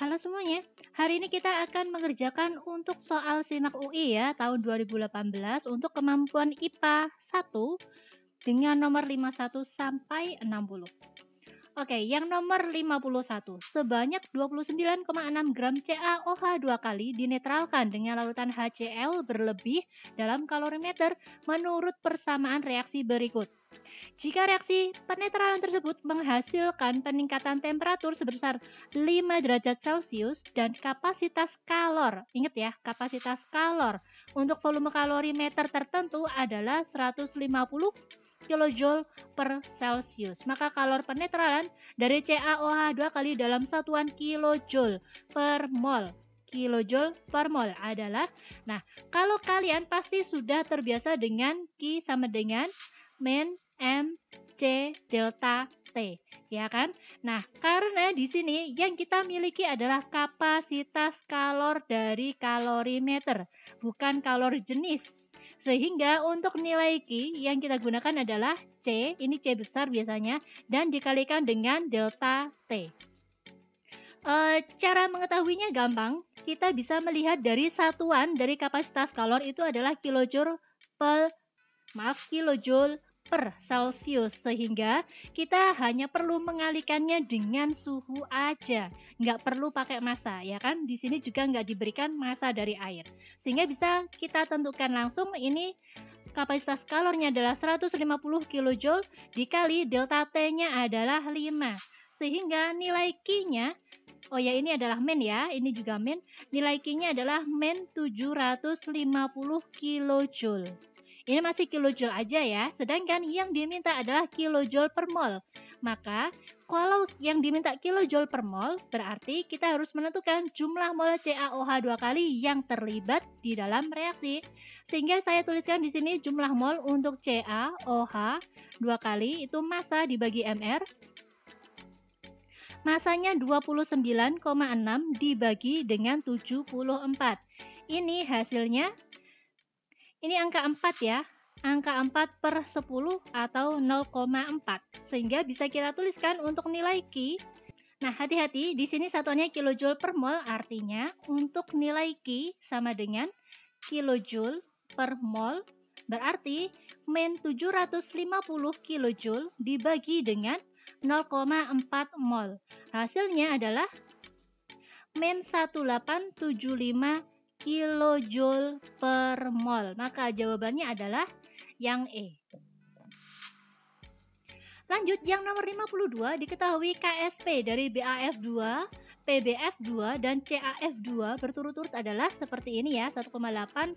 Halo semuanya, hari ini kita akan mengerjakan untuk soal SIMAK UI ya tahun 2018 untuk kemampuan IPA 1 dengan nomor 51 sampai 60. Oke, yang nomor 51, sebanyak 29,6 gram CaOH dua kali dinetralkan dengan larutan HCl berlebih dalam kalorimeter menurut persamaan reaksi berikut. Jika reaksi penetralan tersebut menghasilkan peningkatan temperatur sebesar 5 derajat Celcius dan kapasitas kalor, ingat ya, kapasitas kalor untuk volume kalorimeter tertentu adalah 150 kilojoule per Celcius. Maka kalor penetralan dari CaOH dua kali dalam satuan kilojoule per mol. Kilojoule per mol adalah, nah kalau kalian pasti sudah terbiasa dengan Q sama dengan min M C delta T, ya kan? Nah, karena di sini yang kita miliki adalah kapasitas kalor dari kalorimeter, bukan kalor jenis. Sehingga untuk nilai Q yang kita gunakan adalah C, ini C besar biasanya, dan dikalikan dengan delta T. Cara mengetahuinya gampang, kita bisa melihat dari satuan dari kapasitas kalor itu adalah kilojoule per Celcius, sehingga kita hanya perlu mengalikannya dengan suhu aja, nggak perlu pakai massa, ya kan? Di sini juga nggak diberikan massa dari air, sehingga bisa kita tentukan langsung ini kapasitas kalornya adalah 150 kJ dikali delta T-nya adalah 5, sehingga nilai Q-nya, oh ya ini adalah min ya, ini juga min, nilai Q-nya adalah min 750 kJ. Ini masih kilojoule aja ya, sedangkan yang diminta adalah kilojoule per mol. Maka, kalau yang diminta kilojoule per mol, berarti kita harus menentukan jumlah mol CaOH dua kali yang terlibat di dalam reaksi. Sehingga saya tuliskan di sini jumlah mol untuk CaOH dua kali itu massa dibagi Mr. Masanya 29,6 dibagi dengan 74. Ini hasilnya, ini angka 4 ya, angka 4 per 10 atau 0,4, sehingga bisa kita tuliskan untuk nilai Q. Nah, hati-hati, di sini satuannya kilojoule per mol, artinya untuk nilai Q sama dengan kilojoule per mol, berarti min 750 kilojoule dibagi dengan 0,4 mol. Hasilnya adalah min 1875 kilojoule per mol. Maka jawabannya adalah yang E. Lanjut, yang nomor 52, diketahui KSP dari BAF2, PBF2, dan CAF2 berturut-turut adalah seperti ini ya, 1,8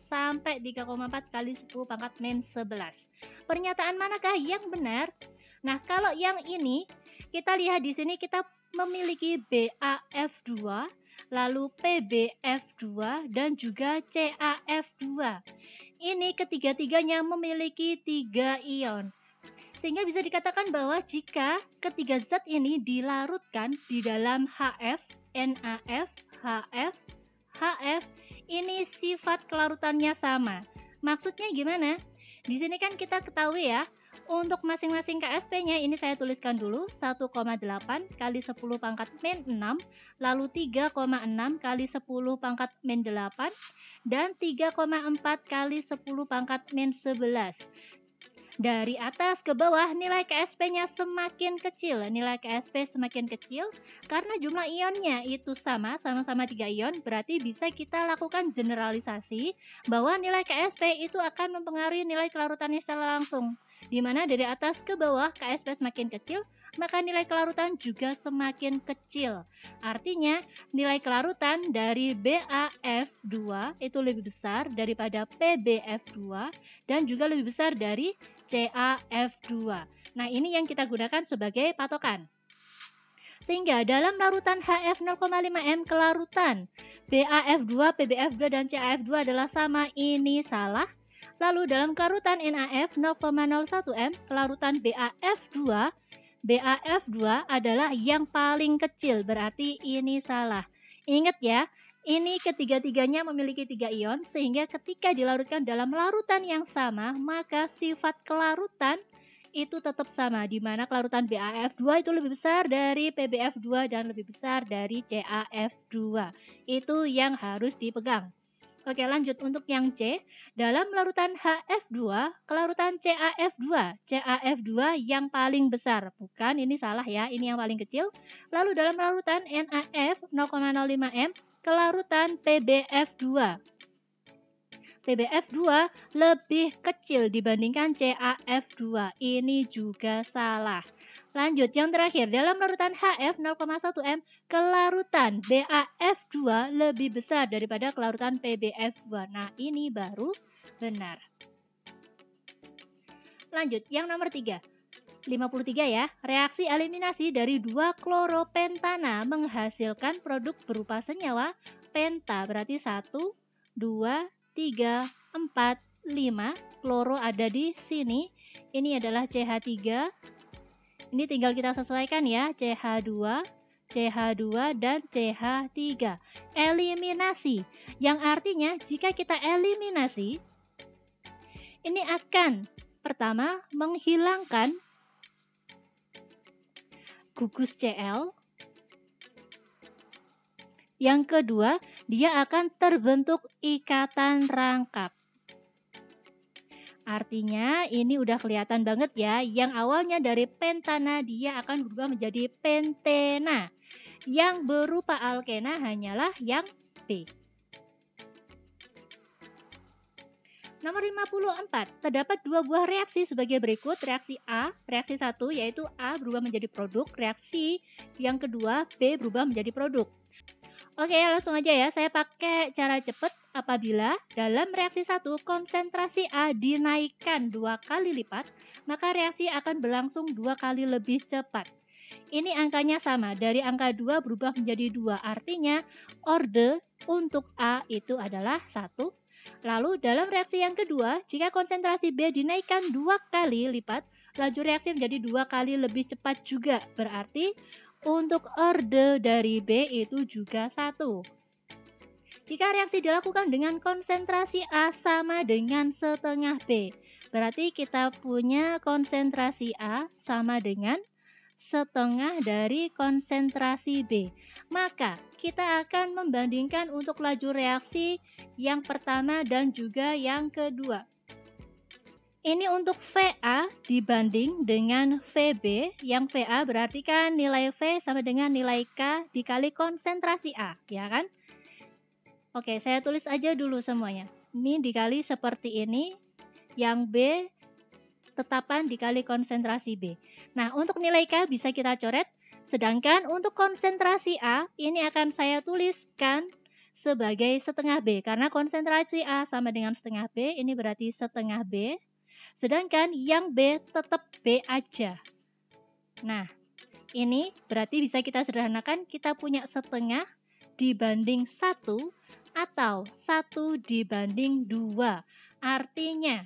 sampai 3,4 kali 10 pangkat min 11. Pernyataan manakah yang benar? Nah, kalau yang ini, kita lihat di sini kita memiliki BAF2, lalu PBF2, dan juga CAF2. Ini ketiga-tiganya memiliki 3 ion. Sehingga bisa dikatakan bahwa jika ketiga zat ini dilarutkan di dalam HF, NaF, HF, HF, ini sifat kelarutannya sama. Maksudnya gimana? Di sini kan kita ketahui ya, untuk masing-masing KSP-nya ini saya tuliskan dulu 1,8 kali 10 pangkat min 6, lalu 3,6 kali 10 pangkat min 8, dan 3,4 kali 10 pangkat min 11. Dari atas ke bawah nilai KSP-nya semakin kecil, nilai KSP semakin kecil karena jumlah ionnya itu sama-sama 3 ion, berarti bisa kita lakukan generalisasi bahwa nilai KSP itu akan mempengaruhi nilai kelarutannya secara langsung. Di mana dari atas ke bawah KSP semakin kecil, maka nilai kelarutan juga semakin kecil. Artinya, nilai kelarutan dari BAF2 itu lebih besar daripada PBF2 dan juga lebih besar dari CAF2. Nah, ini yang kita gunakan sebagai patokan. Sehingga dalam larutan HF 0,5M kelarutan BAF2, PBF2, dan CAF2 adalah sama, ini salah. Lalu dalam kelarutan NaF 0,01M, kelarutan BAF2 adalah yang paling kecil, berarti ini salah. Ingat ya, ini ketiga-tiganya memiliki 3 ion, sehingga ketika dilarutkan dalam larutan yang sama, maka sifat kelarutan itu tetap sama, di mana kelarutan BAF2 itu lebih besar dari PBF2 dan lebih besar dari CAF2. Itu yang harus dipegang. Oke, lanjut untuk yang C. Dalam larutan HF2, kelarutan CAF2 yang paling besar. Bukan, ini salah ya, ini yang paling kecil. Lalu dalam larutan NaF 0,05 m, kelarutan PBF2. PBF2 lebih kecil dibandingkan CAF2. Ini juga salah. Lanjut, yang terakhir, dalam larutan HF 0,1 m, kelarutan BAF2 lebih besar daripada kelarutan PBF2. Nah, ini baru benar. Lanjut, yang nomor 3. 53 ya, reaksi eliminasi dari 2 kloropentana menghasilkan produk berupa senyawa penta, berarti 1, 2, 3, 4, 5. Kloro ada di sini. Ini adalah CH3. Ini tinggal kita sesuaikan ya, CH2, CH2, dan CH3. Eliminasi, yang artinya jika kita eliminasi, ini akan pertama menghilangkan gugus Cl. Yang kedua, dia akan terbentuk ikatan rangkap. Artinya ini udah kelihatan banget ya, yang awalnya dari pentana dia akan berubah menjadi pentena. Yang berupa alkena hanyalah yang B. Nomor 54, terdapat 2 buah reaksi sebagai berikut. Reaksi A, reaksi 1 yaitu A berubah menjadi produk, reaksi yang kedua B berubah menjadi produk. Oke, langsung aja ya, saya pakai cara cepat. Apabila dalam reaksi 1 konsentrasi A dinaikkan 2 kali lipat, maka reaksi akan berlangsung 2 kali lebih cepat. Ini angkanya sama, dari angka 2 berubah menjadi 2, artinya orde untuk A itu adalah 1. Lalu dalam reaksi yang kedua, jika konsentrasi B dinaikkan 2 kali lipat, laju reaksi menjadi 2 kali lebih cepat juga, berarti untuk orde dari B itu juga 1. Jika reaksi dilakukan dengan konsentrasi A sama dengan setengah B, berarti kita punya konsentrasi A sama dengan setengah dari konsentrasi B. Maka kita akan membandingkan untuk laju reaksi yang pertama dan juga yang kedua. Ini untuk VA dibanding dengan VB, yang VA berarti kan nilai V sama dengan nilai K dikali konsentrasi A, ya kan? Oke, saya tulis aja dulu semuanya. Ini dikali seperti ini, yang B tetapan dikali konsentrasi B. Nah, untuk nilai K bisa kita coret, sedangkan untuk konsentrasi A, ini akan saya tuliskan sebagai setengah B, karena konsentrasi A sama dengan setengah B, ini berarti setengah B. Sedangkan yang B tetap B aja. Nah, ini berarti bisa kita sederhanakan, kita punya setengah dibanding 1 atau 1 dibanding 2. Artinya,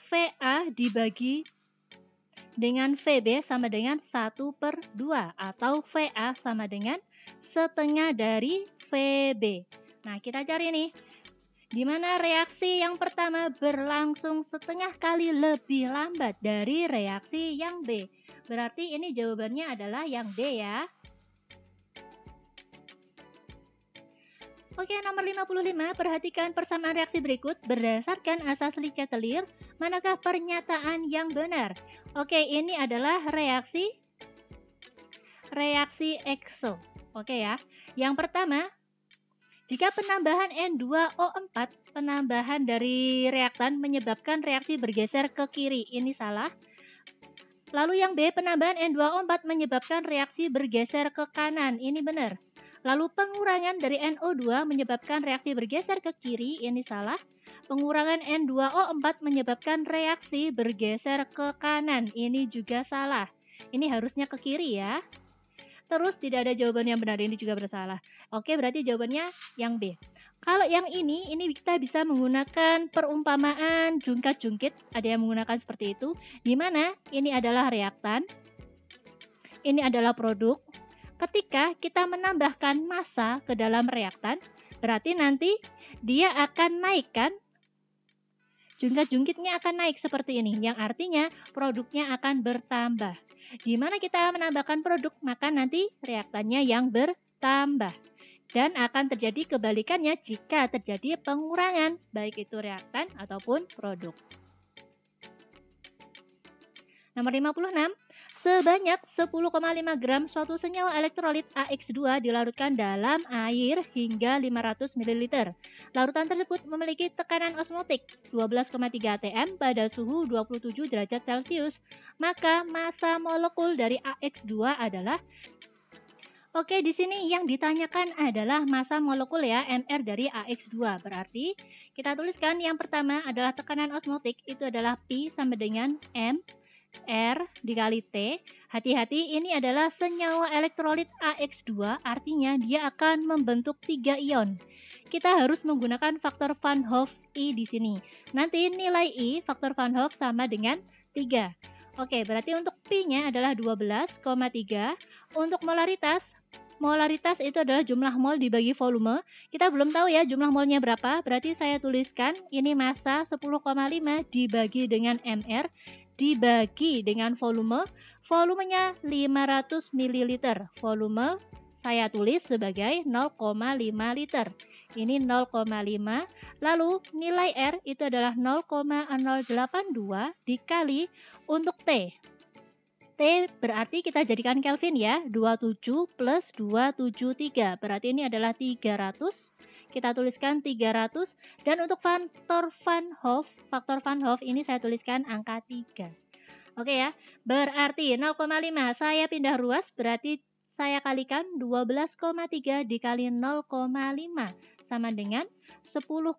VA dibagi dengan VB sama dengan 1/2 atau VA sama dengan setengah dari VB. Nah, kita cari nih, di mana reaksi yang pertama berlangsung setengah kali lebih lambat dari reaksi yang B. Berarti ini jawabannya adalah yang D ya. Oke, nomor 55, perhatikan persamaan reaksi berikut berdasarkan asas Lee-Chatelier. Manakah pernyataan yang benar? Oke, ini adalah reaksi ekso. Oke ya. Yang pertama, jika penambahan N2O4, penambahan dari reaktan menyebabkan reaksi bergeser ke kiri. Ini salah. Lalu yang B, penambahan N2O4 menyebabkan reaksi bergeser ke kanan. Ini benar. Lalu pengurangan dari NO2 menyebabkan reaksi bergeser ke kiri, ini salah. Pengurangan N2O4 menyebabkan reaksi bergeser ke kanan, ini juga salah. Ini harusnya ke kiri ya. Terus tidak ada jawaban yang benar, ini juga bersalah. Oke, berarti jawabannya yang B. Kalau yang ini kita bisa menggunakan perumpamaan jungkat-jungkit, ada yang menggunakan seperti itu, di mana ini adalah reaktan, ini adalah produk. Ketika kita menambahkan massa ke dalam reaktan, berarti nanti dia akan naikkan jungkit-jungkitnya akan naik seperti ini, yang artinya produknya akan bertambah. Di mana kita menambahkan produk, maka nanti reaktannya yang bertambah. Dan akan terjadi kebalikannya jika terjadi pengurangan, baik itu reaktan ataupun produk. Nomor 56, sebanyak 10,5 gram suatu senyawa elektrolit AX2 dilarutkan dalam air hingga 500 ml. Larutan tersebut memiliki tekanan osmotik 12,3 atm pada suhu 27 derajat Celcius. Maka massa molekul dari AX2 adalah... Oke, di sini yang ditanyakan adalah massa molekul ya, mR dari AX2. Berarti kita tuliskan yang pertama adalah tekanan osmotik, itu adalah P sama dengan M R dikali T. Hati-hati, ini adalah senyawa elektrolit AX2, artinya dia akan membentuk 3 ion. Kita harus menggunakan faktor Van Hoff I di sini. Nanti nilai I, faktor Van Hoff sama dengan 3. Oke, berarti untuk P-nya adalah 12,3. Untuk molaritas itu adalah jumlah mol dibagi volume. Kita belum tahu ya jumlah molnya berapa, berarti saya tuliskan ini massa 10,5 dibagi dengan mR dibagi dengan volumenya 500 ml. Volume saya tulis sebagai 0,5 liter. Ini 0,5. Lalu nilai R itu adalah 0,082 dikali untuk T. T berarti kita jadikan Kelvin ya, 27 plus 273. Berarti ini adalah 300. Kita tuliskan 300, dan untuk faktor Van Hoff ini saya tuliskan angka 3. Oke ya, berarti 0,5 saya pindah ruas, berarti saya kalikan 12,3 dikali 0,5 sama dengan 10,5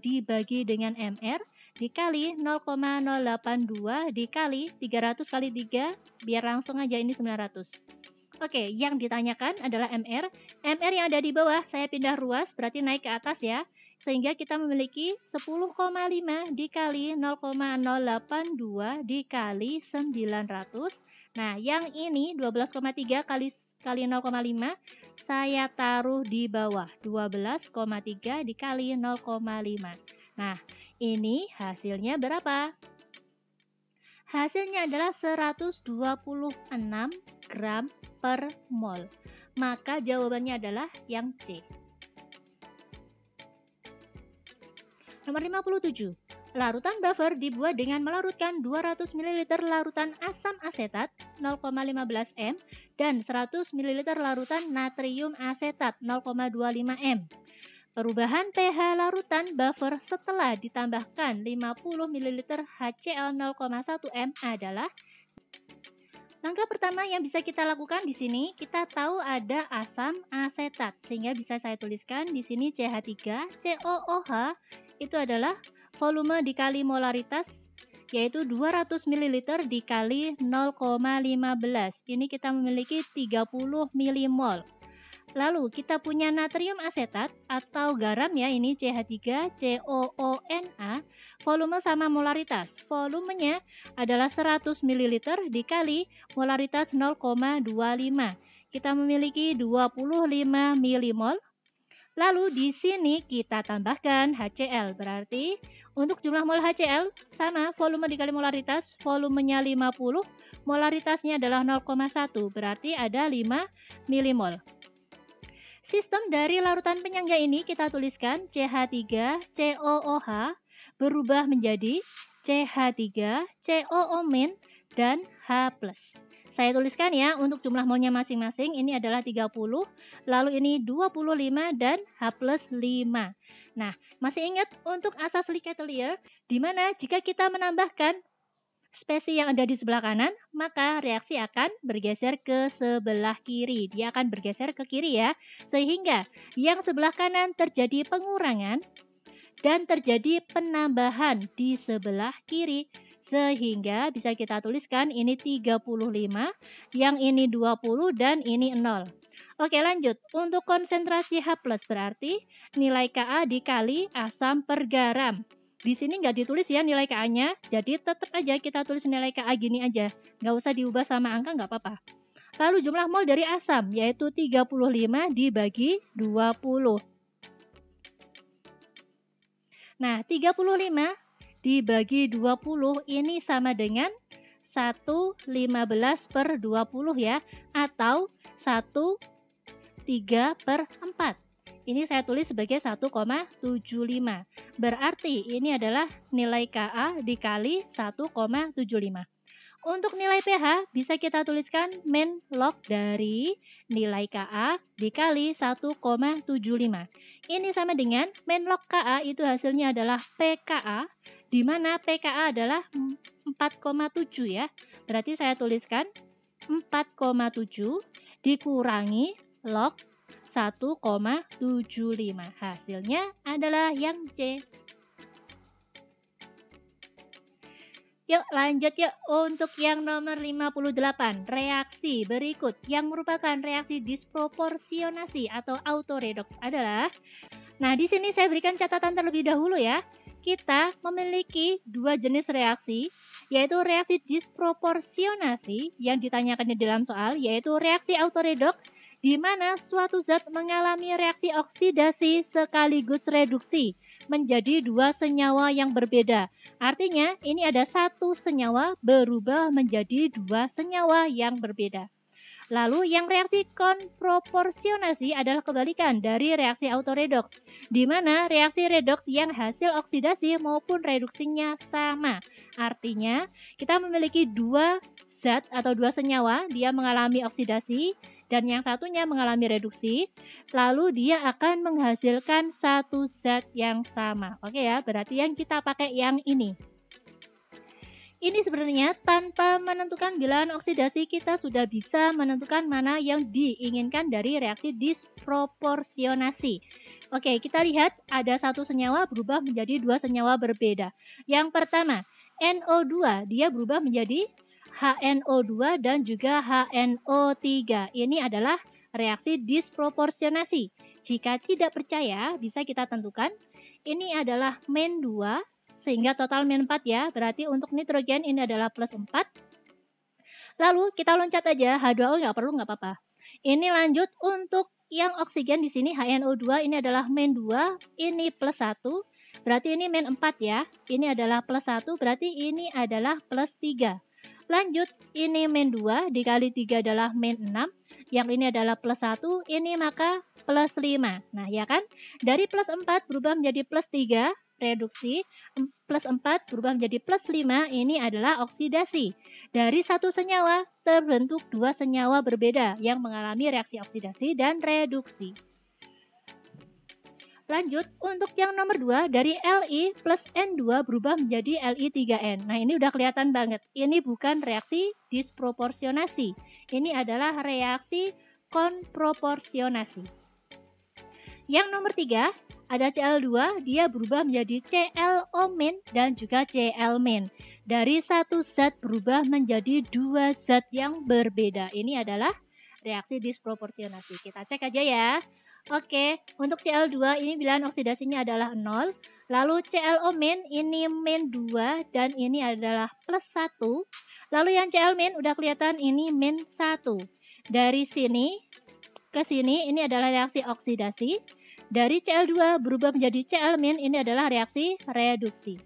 dibagi dengan mR dikali 0,082 dikali 300 kali 3, biar langsung aja ini 900. Oke, yang ditanyakan adalah MR. MR yang ada di bawah, saya pindah ruas, berarti naik ke atas ya. Sehingga kita memiliki 10,5 dikali 0,082 dikali 900. Nah, yang ini 12,3 kali 0,5, saya taruh di bawah. 12,3 dikali 0,5. Nah, ini hasilnya berapa? Hasilnya adalah 126 gram per mol. Maka jawabannya adalah yang C. Nomor 57. Larutan buffer dibuat dengan melarutkan 200 ml larutan asam asetat 0,15 m dan 100 ml larutan natrium asetat 0,25 m. Perubahan pH larutan buffer setelah ditambahkan 50 ml HCl 0,1 m adalah... Langkah pertama yang bisa kita lakukan di sini, kita tahu ada asam asetat, sehingga bisa saya tuliskan di sini CH3, COOH itu adalah volume dikali molaritas, yaitu 200 ml dikali 0,15. Ini kita memiliki 30 milimol. Lalu kita punya natrium asetat atau garam ya, ini CH3 COONA, volume sama molaritas. Volumenya adalah 100 ml dikali molaritas 0,25. Kita memiliki 25 milimol. Lalu di sini kita tambahkan HCl, berarti untuk jumlah mol HCl sama volume dikali molaritas, volumenya 50, molaritasnya adalah 0,1, berarti ada 5 milimol. Sistem dari larutan penyangga ini kita tuliskan CH3 COOH berubah menjadi CH3 COO- dan H+. Saya tuliskan ya untuk jumlah molnya masing-masing, ini adalah 30, lalu ini 25 dan H+5. Nah, masih ingat untuk asas Leigh-Catelier, di mana jika kita menambahkan spesies yang ada di sebelah kanan, maka reaksi akan bergeser ke sebelah kiri. Dia akan bergeser ke kiri ya, sehingga yang sebelah kanan terjadi pengurangan dan terjadi penambahan di sebelah kiri. Sehingga bisa kita tuliskan ini 35, yang ini 20, dan ini 0. Oke, lanjut. Untuk konsentrasi H+, berarti nilai Ka dikali asam per garam. Di sini nggak ditulis ya nilai Ka-nya, jadi tetap aja kita tulis nilai Ka gini aja. Nggak usah diubah sama angka, nggak apa-apa. Lalu jumlah mol dari asam, yaitu 35 dibagi 20. Nah, 35 dibagi 20 ini sama dengan 1/15/20 ya, atau 1/3/4. Ini saya tulis sebagai 1,75. Berarti ini adalah nilai KA dikali 1,75. Untuk nilai pH bisa kita tuliskan min log dari nilai KA dikali 1,75. Ini sama dengan min log KA itu hasilnya adalah PKA, di mana PKA adalah 4,7 ya. Berarti saya tuliskan 4,7 dikurangi log 1,75. Hasilnya adalah yang C. Yuk lanjut yuk untuk yang nomor 58. Reaksi berikut yang merupakan reaksi disproporsionasi atau autoredox adalah, nah di sini saya berikan catatan terlebih dahulu ya. Kita memiliki dua jenis reaksi, yaitu reaksi disproporsionasi yang ditanyakan di dalam soal, yaitu reaksi autoredox di mana suatu zat mengalami reaksi oksidasi sekaligus reduksi menjadi dua senyawa yang berbeda. Artinya ini ada satu senyawa berubah menjadi dua senyawa yang berbeda. Lalu yang reaksi konproporsionasi adalah kebalikan dari reaksi autoredox, di mana reaksi redoks yang hasil oksidasi maupun reduksinya sama. Artinya kita memiliki dua zat atau dua senyawa, dia mengalami oksidasi dan yang satunya mengalami reduksi, lalu dia akan menghasilkan satu zat yang sama. Oke ya, berarti yang kita pakai yang ini. Ini sebenarnya tanpa menentukan bilangan oksidasi kita sudah bisa menentukan mana yang diinginkan dari reaksi disproporsionasi. Oke, kita lihat ada satu senyawa berubah menjadi dua senyawa berbeda. Yang pertama, NO2, dia berubah menjadi HNO2 dan juga HNO3. Ini adalah reaksi disproporsionasi. Jika tidak percaya, bisa kita tentukan. Ini adalah min 2, sehingga total min 4 ya. Berarti untuk nitrogen ini adalah plus 4. Lalu kita loncat aja, H2O nggak perlu, nggak apa-apa. Ini lanjut untuk yang oksigen di sini, HNO2 ini adalah min 2, ini plus 1. Berarti ini min 4 ya. Ini adalah plus 1, berarti ini adalah plus 3. Lanjut, ini min 2 dikali 3 adalah min 6. Yang ini adalah plus 1, ini maka plus 5. Nah ya kan, dari plus 4 berubah menjadi plus 3, reduksi, plus 4 berubah menjadi plus 5, ini adalah oksidasi. Dari satu senyawa terbentuk dua senyawa berbeda yang mengalami reaksi oksidasi dan reduksi. Lanjut, untuk yang nomor 2, dari Li plus N2 berubah menjadi Li3N. Nah, ini udah kelihatan banget. Ini bukan reaksi disproporsionasi. Ini adalah reaksi konproporsionasi. Yang nomor 3, ada Cl2, dia berubah menjadi ClO- dan juga Cl-. Dari satu zat berubah menjadi dua zat yang berbeda. Ini adalah reaksi disproporsionasi. Kita cek aja ya. Oke, untuk Cl2 ini bilangan oksidasinya adalah 0. Lalu ClO- ini min 2 dan ini adalah plus 1. Lalu yang Cl- udah kelihatan ini min 1. Dari sini ke sini ini adalah reaksi oksidasi. Dari Cl2 berubah menjadi Cl- ini adalah reaksi reduksi.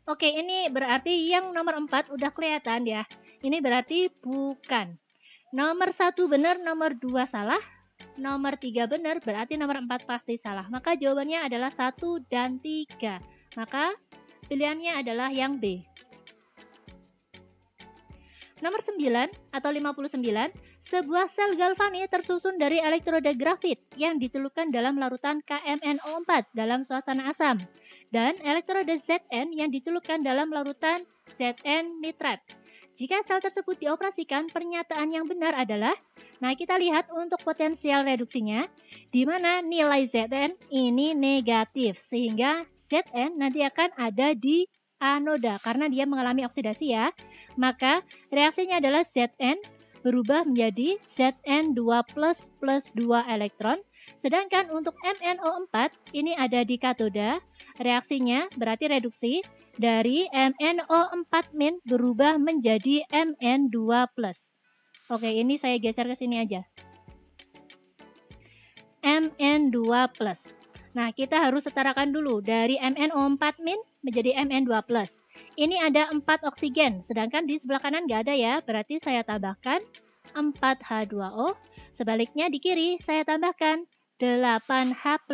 Oke, ini berarti yang nomor 4 udah kelihatan ya. Ini berarti bukan. Nomor 1 benar, nomor 2 salah. Nomor 3 benar, berarti nomor 4 pasti salah. Maka jawabannya adalah 1 dan 3. Maka pilihannya adalah yang B. Nomor 9 atau 59, sebuah sel galvanis tersusun dari elektroda grafit yang dicelupkan dalam larutan KMnO4 dalam suasana asam dan elektroda Zn yang dicelupkan dalam larutan Zn nitrat. Jika sel tersebut dioperasikan, pernyataan yang benar adalah, nah kita lihat untuk potensial reduksinya, di mana nilai Zn ini negatif, sehingga Zn nanti akan ada di anoda, karena dia mengalami oksidasi ya. Maka reaksinya adalah Zn berubah menjadi Zn2 plus 2 elektron, sedangkan untuk MnO4 ini ada di katoda, reaksinya berarti reduksi, dari MnO4- berubah menjadi Mn2+. Oke, ini saya geser ke sini aja. Mn2+. Nah, kita harus setarakan dulu dari MnO4- menjadi Mn2+. Ini ada 4 oksigen, sedangkan di sebelah kanan nggak ada ya, berarti saya tambahkan 4H2O. Sebaliknya di kiri saya tambahkan 8H+.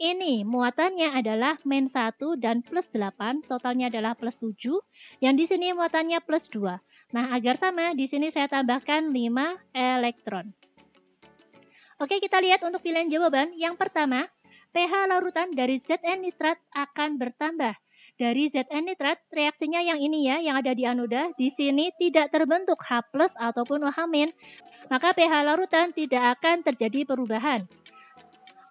Ini muatannya adalah -1 dan +8, totalnya adalah +7. Yang di sini muatannya +2. Nah, agar sama, di sini saya tambahkan 5 elektron. Oke, kita lihat untuk pilihan jawaban. Yang pertama, pH larutan dari Zn nitrat akan bertambah. Dari Zn nitrat, reaksinya yang ini ya, yang ada di anoda, di sini tidak terbentuk H+ ataupun OH-, maka pH larutan tidak akan terjadi perubahan.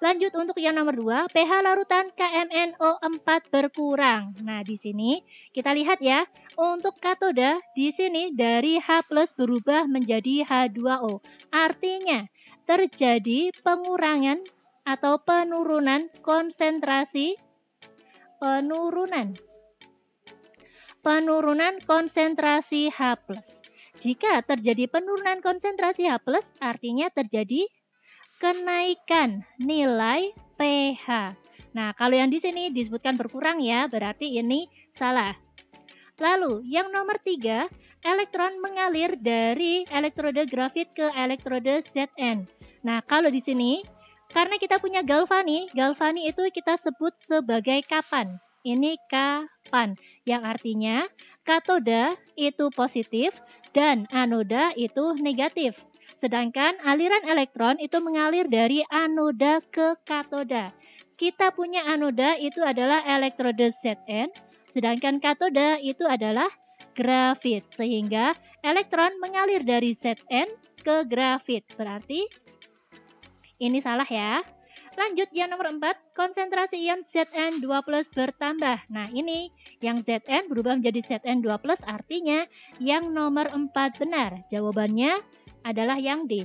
Lanjut untuk yang nomor 2, pH larutan KMnO4 berkurang. Nah, di sini kita lihat ya, untuk katoda di sini dari H+ berubah menjadi H2O. Artinya terjadi pengurangan atau penurunan konsentrasi H+. Jika terjadi penurunan konsentrasi H+, artinya terjadi kenaikan nilai pH. Nah, kalau yang di sini disebutkan berkurang ya, berarti ini salah. Lalu, yang nomor 3, elektron mengalir dari elektroda grafit ke elektroda Zn. Nah, kalau di sini, karena kita punya galvani itu kita sebut sebagai kapan. Ini kapan, yang artinya katoda itu positif dan anoda itu negatif. Sedangkan aliran elektron itu mengalir dari anoda ke katoda. Kita punya anoda itu adalah elektroda Zn, sedangkan katoda itu adalah grafit. Sehingga elektron mengalir dari Zn ke grafit. Berarti ini salah ya. Lanjut yang nomor 4, konsentrasi ion Zn2+ bertambah. Nah, ini yang Zn berubah menjadi Zn2+, artinya yang nomor 4 benar. Jawabannya adalah yang D.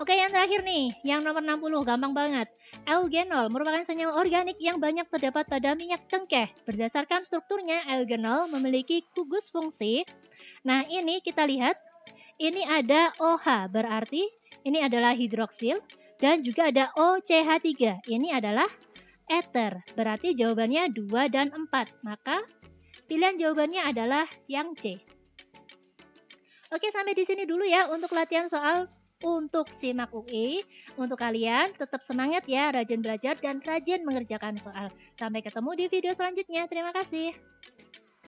Oke, yang terakhir nih, yang nomor 60, gampang banget. Eugenol merupakan senyawa organik yang banyak terdapat pada minyak cengkeh. Berdasarkan strukturnya, eugenol memiliki gugus fungsi. Nah, ini kita lihat, ini ada OH, berarti ini adalah hidroksil, dan juga ada OCH3, ini adalah ether, berarti jawabannya 2 dan 4, maka pilihan jawabannya adalah yang C. Oke, sampai di sini dulu ya untuk latihan soal untuk SIMAK UI. Untuk kalian tetap semangat ya, rajin belajar dan rajin mengerjakan soal. Sampai ketemu di video selanjutnya. Terima kasih.